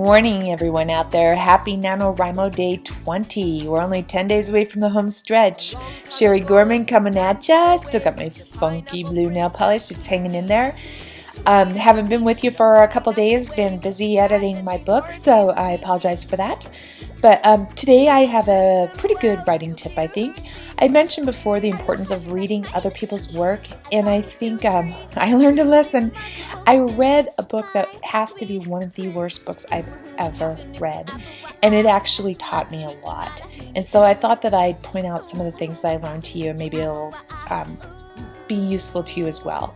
Morning, everyone out there. Happy NaNoWriMo Day 20. We're only 10 days away from the home stretch. Sherry Gorman coming at ya. Still got my funky blue nail polish. It's hanging in there. Haven't been with you for a couple days. Been busy editing my book, so I apologize for that. But today I have a pretty good writing tip, I think. I mentioned before the importance of reading other people's work, and I think I learned a lesson. I read a book that has to be one of the worst books I've ever read, and it actually taught me a lot. And so I thought that I'd point out some of the things that I learned to you, and maybe it'll be useful to you as well.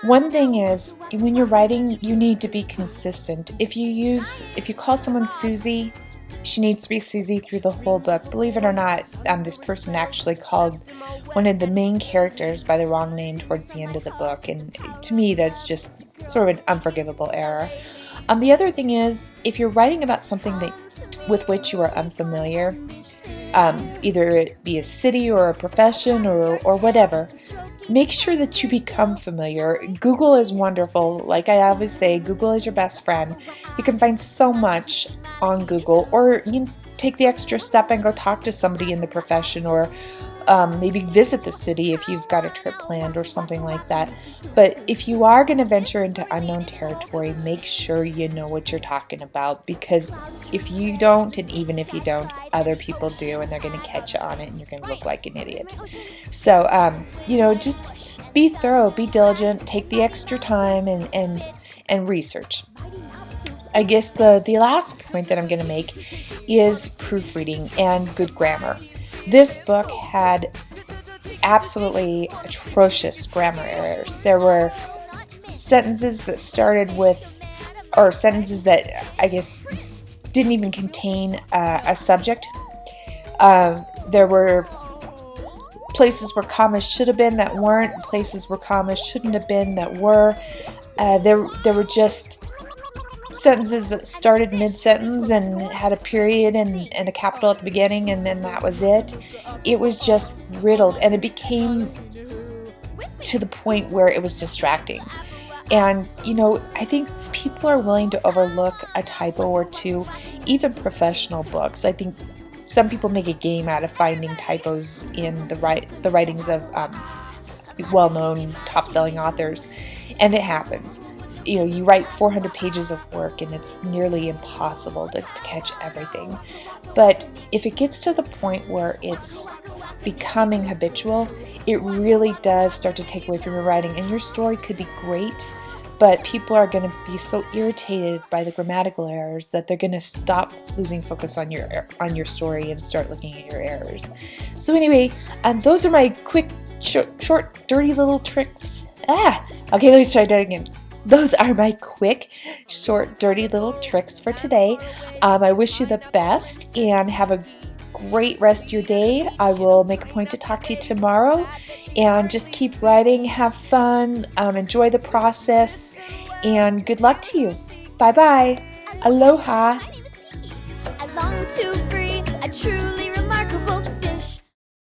One thing is, when you're writing, you need to be consistent. If you call someone Susie, she needs to be Susie through the whole book. Believe it or not, this person actually called one of the main characters by the wrong name towards the end of the book, and to me that's just sort of an unforgivable error. The other thing is, if you're writing about something with which you are unfamiliar, either it be a city or a profession or whatever, make sure that you become familiar. Google is wonderful. Like I always say, Google is your best friend. You can find so much on Google, or you can take the extra step and go talk to somebody in the profession, or maybe visit the city if you've got a trip planned or something like that. But if you are going to venture into unknown territory, make sure you know what you're talking about, because if you don't, and even if you don't, other people do, and they're going to catch you on it, and you're going to look like an idiot. So, just be thorough, be diligent, take the extra time and research. I guess the last point that I'm going to make is proofreading and good grammar. This book had absolutely atrocious grammar errors. There were sentences that started with, or sentences that I guess didn't even contain a subject. There were places where commas should have been that weren't, places where commas shouldn't have been that were. There were just sentences that started mid-sentence and had a period and a capital at the beginning, and then that was it. It was just riddled, and it became to the point where it was distracting. And, I think people are willing to overlook a typo or two, even professional books. I think some people make a game out of finding typos in the writings of well-known, top-selling authors, and it happens. You write 400 pages of work, and it's nearly impossible to catch everything. But if it gets to the point where it's becoming habitual, it really does start to take away from your writing, and your story could be great, but people are going to be so irritated by the grammatical errors that they're going to stop losing focus on your story and start looking at your errors. So anyway, those are my quick, short, dirty little tricks. Okay, let me try that again. Those are my quick, short, dirty little tricks for today. I wish you the best and have a great rest of your day. I will make a point to talk to you tomorrow, and just keep writing, have fun, enjoy the process, and good luck to you. Bye-bye. Aloha. I long to